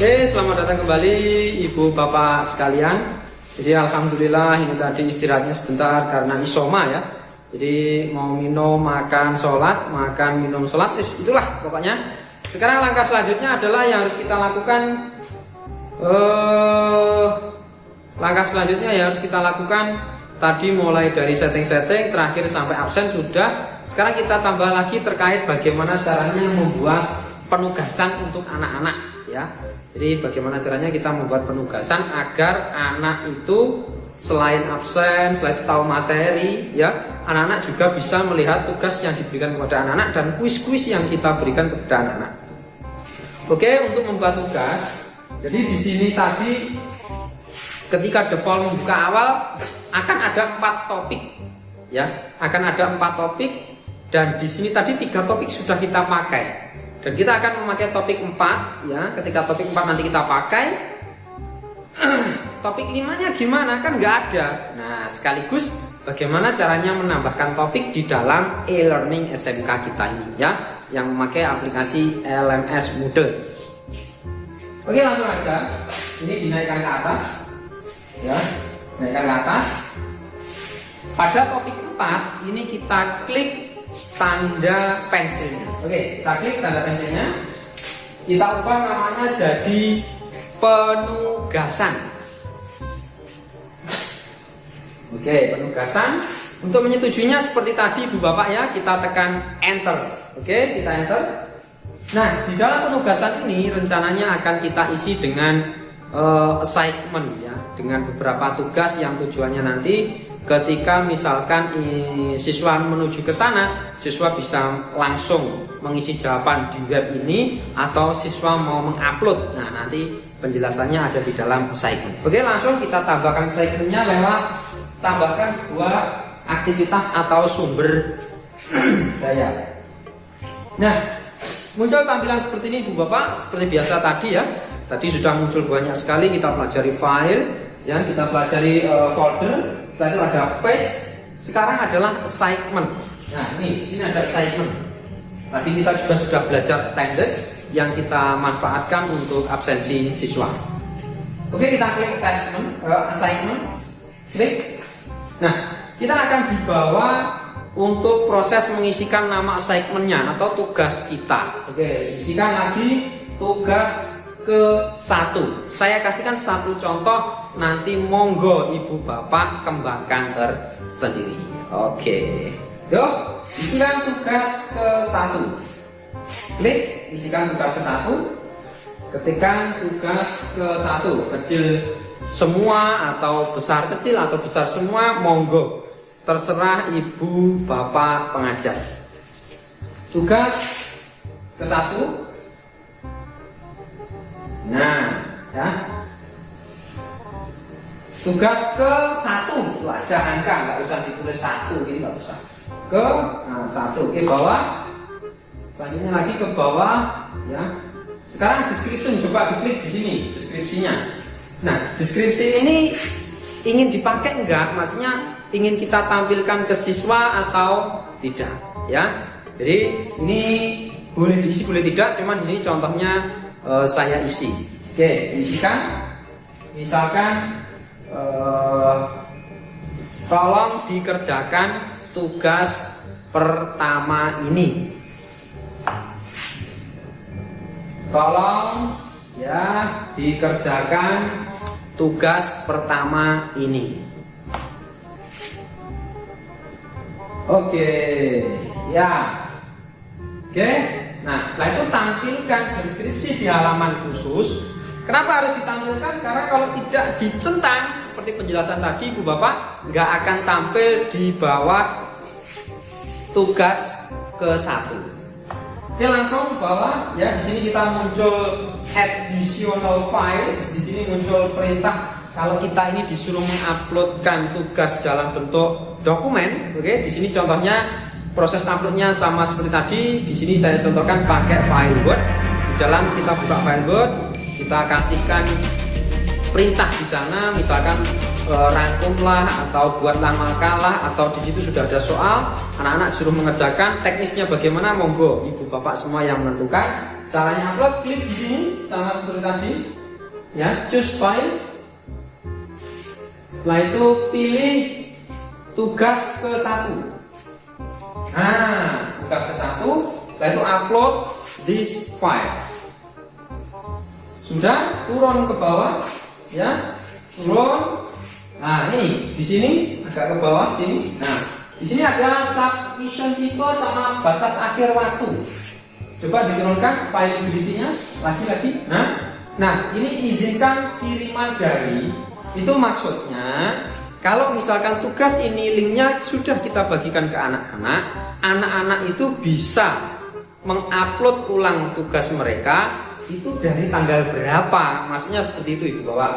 Oke, selamat datang kembali Ibu Bapak sekalian. Jadi alhamdulillah ini tadi istirahatnya sebentar karena isoma ya. Jadi mau minum, makan, sholat, makan, minum, sholat, itulah pokoknya. Sekarang langkah selanjutnya adalah yang harus kita lakukan. Langkah selanjutnya yang harus kita lakukan tadi mulai dari setting-setting terakhir sampai absen sudah. Sekarang kita tambah lagi terkait bagaimana caranya membuat penugasan untuk anak-anak ya. Jadi bagaimana caranya kita membuat penugasan agar anak itu selain absen, selain tahu materi ya, anak-anak juga bisa melihat tugas yang diberikan kepada anak-anak dan kuis-kuis yang kita berikan kepada anak-anak. Oke, untuk membuat tugas. Jadi di sini tadi ketika default membuka awal akan ada 4 topik ya, akan ada 4 topik dan di sini tadi 3 topik sudah kita pakai. Dan kita akan memakai topik 4 ya. Ketika topik 4 nanti kita pakai topik 5-nya gimana, kan nggak ada. Nah, sekaligus bagaimana caranya menambahkan topik di dalam e-learning SMK kita ini ya, yang memakai aplikasi LMS Moodle. Oke, langsung aja. Ini dinaikkan ke atas ya, naikkan ke atas. Pada topik 4 ini kita klik tanda pensilnya. Oke, kita klik tanda pensilnya. Kita ubah namanya jadi penugasan. Oke, penugasan. Untuk menyetujuinya seperti tadi Bu Bapak ya, kita tekan enter. Oke, kita enter. Nah, di dalam penugasan ini rencananya akan kita isi dengan assignment ya, dengan beberapa tugas yang tujuannya nanti ketika misalkan siswa menuju ke sana, siswa bisa langsung mengisi jawaban di web ini atau siswa mau mengupload. Nah, nanti penjelasannya ada di dalam assignment. Oke, langsung kita tambahkan assignmentnya lewat tambahkan sebuah aktivitas atau sumber daya. Nah, muncul tampilan seperti ini Bu Bapak, seperti biasa tadi ya. Tadi sudah muncul banyak sekali, kita pelajari file ya, kita pelajari folder. Setelah itu ada page. Sekarang adalah assignment. Nah, ini di sini ada assignment. Tadi kita juga sudah belajar attendance yang kita manfaatkan untuk absensi siswa. Oke, kita klik assignment. Klik. Nah, kita akan dibawa untuk proses mengisikan nama assignmentnya atau tugas kita. Oke, isikan lagi tugas ke-1. Saya kasihkan satu contoh, nanti monggo Ibu Bapak kembangkan tersendiri. Oke. Yuk, isikan tugas ke-1. Klik isikan tugas ke-1. Ketikkan tugas ke-1, kecil semua atau besar kecil atau besar semua, monggo. Terserah Ibu Bapak pengajar. Tugas ke-1. Nah, ya. Tugas ke-1 itu aja angka, nggak usah ditulis 1, ini nggak usah. Ke-1, ke bawah. Selanjutnya lagi ke bawah, ya. Sekarang description, coba diklik di sini deskripsinya. Nah, deskripsi ini ingin dipakai enggak? Maksudnya ingin kita tampilkan ke siswa atau tidak, ya. Jadi ini boleh diisi, boleh tidak. Cuma di sini contohnya saya isi. Oke, isikan. Misalkan tolong dikerjakan tugas pertama ini. Tolong ya dikerjakan tugas pertama ini. Oke, ya. Oke. Nah, setelah itu tampilkan deskripsi di halaman khusus. Kenapa harus ditampilkan? Karena kalau tidak dicentang seperti penjelasan tadi Bu Bapak, nggak akan tampil di bawah tugas ke-1. Oke, langsung bawah ya. Di sini kita muncul additional files. Di sini muncul perintah kalau kita ini disuruh menguploadkan tugas dalam bentuk dokumen. Oke, di sini contohnya proses uploadnya sama seperti tadi. Di sini saya contohkan pakai file Word. Di dalam kita buka file Word, kita kasihkan perintah di sana, misalkan rangkumlah atau buatlah makalah, atau di situ sudah ada soal, anak-anak suruh mengerjakan. Teknisnya bagaimana, monggo Ibu Bapak semua yang menentukan. caranya upload, klik di sini sama seperti tadi. Ya, choose file. Setelah itu pilih tugas ke-1. Nah, tugas ke-1. Setelah itu upload this file. Sudah, turun ke bawah, ya, turun. Nah, ini di sini agak ke bawah sini. Nah, di sini ada submission type sama batas akhir waktu. Coba diturunkan viability-nya lagi-lagi. Nah, ini izinkan kiriman dari. Itu maksudnya kalau misalkan tugas ini linknya sudah kita bagikan ke anak-anak, anak-anak itu bisa mengupload ulang tugas mereka itu dari tanggal berapa. Maksudnya seperti itu Ibu Bapak.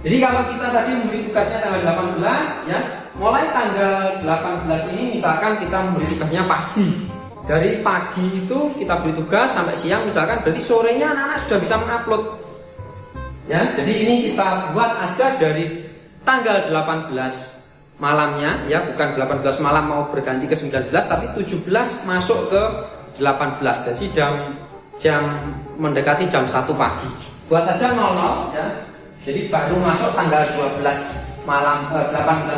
Jadi kalau kita tadi memberi tugasnya tanggal 18 ya, mulai tanggal 18 ini misalkan kita memberi tugasnya pagi. Dari pagi itu kita beri tugas sampai siang misalkan, berarti sorenya anak-anak sudah bisa mengupload. Ya, jadi ini kita buat aja dari tanggal 18 malamnya ya, bukan 18 malam mau berganti ke 19 tapi 17 masuk ke 18. Jadi jam mendekati jam 1 pagi. Buat aja 00 ya. Jadi baru masuk tanggal 12 malam 18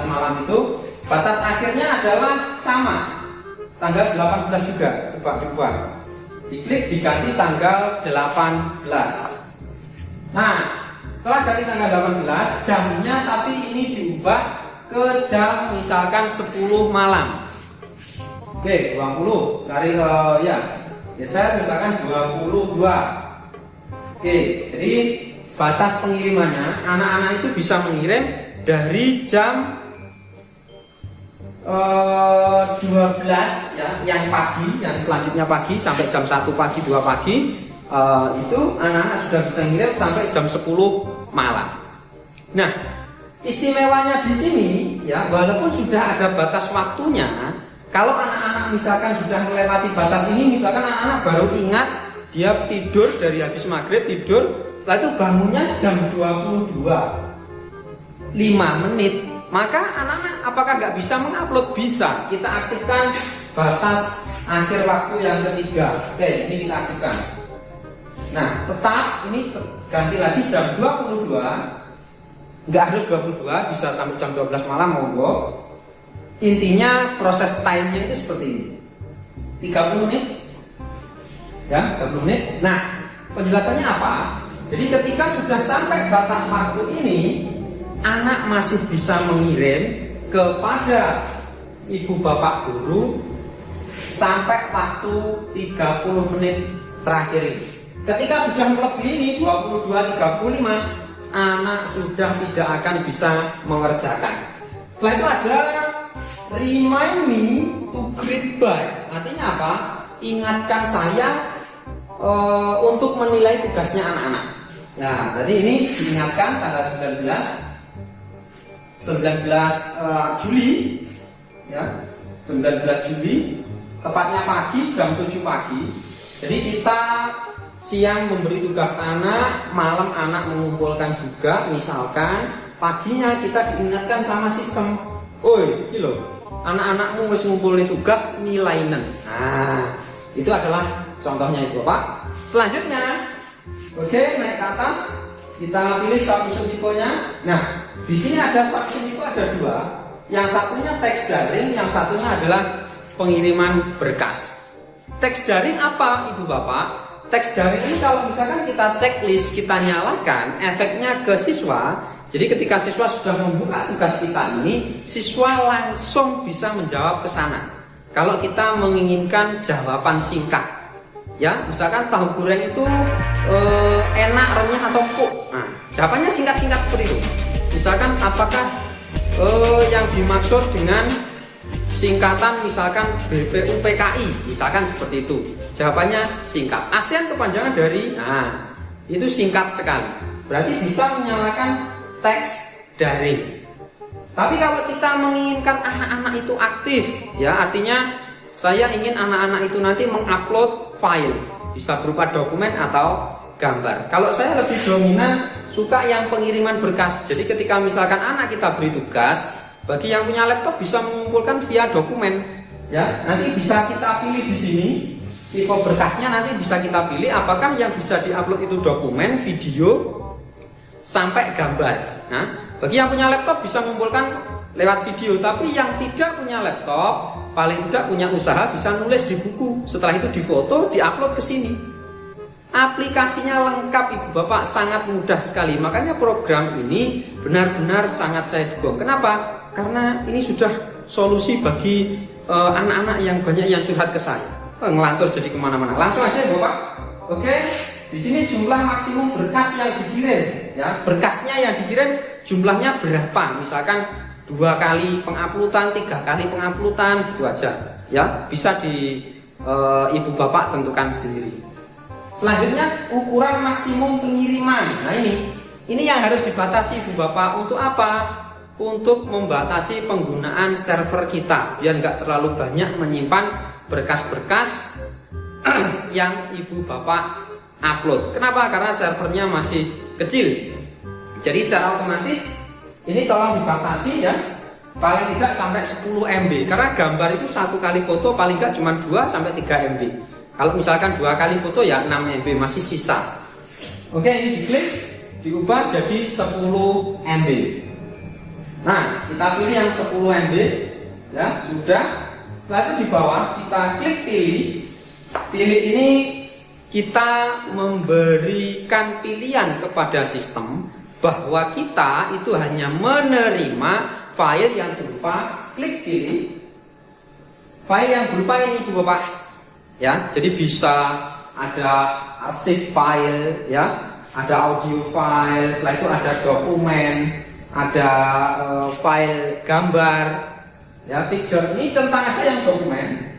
malam itu batas akhirnya adalah sama. Tanggal 18 juga, coba dibuat. Diklik diganti tanggal 18. Nah, setelah ganti tanggal 18, jamnya tapi ini diubah ke jam misalkan 10 malam. Oke, 20. Cari ya. Geser misalkan 22. Oke, jadi batas pengirimannya anak-anak itu bisa mengirim dari jam 12 ya, yang pagi, yang selanjutnya pagi sampai jam 1 pagi, 2 pagi itu anak-anak sudah bisa ngirim sampai jam 10 malam. Nah, istimewanya di sini ya, walaupun sudah ada batas waktunya, kalau anak-anak misalkan sudah melewati batas ini, misalkan anak-anak baru ingat dia tidur dari habis maghrib tidur, setelah itu bangunnya jam 22:05, maka anak-anak apakah nggak bisa mengupload? Bisa. Kita aktifkan batas akhir waktu yang ketiga. Oke, ini kita aktifkan. Nah, tetap ini ganti lagi jam 22. Nggak harus 22, bisa sampai jam 12 malam monggo. Intinya proses time-nya itu seperti ini. 30 menit. Ya, 30 menit. Nah, penjelasannya apa? Jadi ketika sudah sampai batas waktu ini, anak masih bisa mengirim kepada ibu bapak guru sampai waktu 30 menit terakhir ini. Ketika sudah melebihi ini 22:35, anak sudah tidak akan bisa mengerjakan. Setelah itu ada remind me to greet by. Artinya apa? Ingatkan saya untuk menilai tugasnya anak-anak. Nah, berarti ini diingatkan tanggal 19 Juli ya, 19 Juli tepatnya pagi jam 7 pagi. Jadi kita siang memberi tugas anak, malam anak mengumpulkan juga. Misalkan paginya kita diingatkan sama sistem, oi kilo anak-anakmu harus ngumpulin tugas nilainan. Nah, itu adalah contohnya Ibu Bapak. Selanjutnya, oke, naik ke atas, kita pilih submission tipenya. Nah, di sini ada submission tipe ada dua. Yang satunya teks daring, yang satunya adalah pengiriman berkas. Teks daring apa Ibu Bapak? Teks daring ini kalau misalkan kita checklist, kita nyalakan, efeknya ke siswa. Jadi ketika siswa sudah membuka tugas kita ini, siswa langsung bisa menjawab ke sana. Kalau kita menginginkan jawaban singkat, ya misalkan tahu goreng itu enak, renyah atau empuk. Nah, jawabannya singkat-singkat seperti itu. Misalkan apakah yang dimaksud dengan singkatan misalkan BPUPKI, misalkan seperti itu. Jawabannya singkat. ASEAN kepanjangan dari, nah itu singkat sekali. Berarti bisa menyalakan teks daring. Tapi kalau kita menginginkan anak-anak itu aktif, ya artinya saya ingin anak-anak itu nanti mengupload file, bisa berupa dokumen atau gambar. Kalau saya lebih dominan suka yang pengiriman berkas. Jadi ketika misalkan anak kita beri tugas, bagi yang punya laptop bisa mengumpulkan via dokumen, ya nanti bisa kita pilih di sini tipe berkasnya nanti bisa kita pilih apakah yang bisa diupload itu dokumen, video, sampai gambar. Nah, bagi yang punya laptop bisa mengumpulkan lewat video, tapi yang tidak punya laptop, paling tidak punya usaha bisa nulis di buku, setelah itu difoto, diupload ke sini. Aplikasinya lengkap Ibu Bapak, sangat mudah sekali. Makanya program ini benar-benar sangat saya dukung. Kenapa? Karena ini sudah solusi bagi anak-anak yang banyak yang curhat ke saya. Ngelantur jadi kemana-mana. Langsung aja Ibu Bapak. Oke, di sini jumlah maksimum berkas yang dikirim. Ya, berkasnya yang dikirim jumlahnya berapa? Misalkan 2 kali penguploadan, 3 kali penguploadan, gitu aja. Ya, bisa di Ibu Bapak tentukan sendiri. Selanjutnya ukuran maksimum pengiriman. Nah ini yang harus dibatasi Ibu Bapak. Untuk apa? Untuk membatasi penggunaan server kita biar nggak terlalu banyak menyimpan berkas-berkas yang Ibu Bapak upload. Kenapa? Karena servernya masih kecil. Jadi secara otomatis ini tolong dibatasi ya, paling tidak sampai 10 MB. Karena gambar itu 1 kali foto paling nggak cuma 2 sampai 3 MB. Kalau misalkan 2 kali foto ya 6 MB masih sisa. Oke, ini diklik, diubah jadi 10 MB. Nah, kita pilih yang 10 MB ya, sudah. Setelah itu di bawah kita klik pilih. Pilih ini kita memberikan pilihan kepada sistem bahwa kita itu hanya menerima file yang berupa klik pilih. File yang berupa ini Ibu Bapak. Ya, jadi bisa ada arsip file ya, ada audio file, setelah itu ada dokumen, ada file gambar ya, picture. Ini centang aja yang dokumen.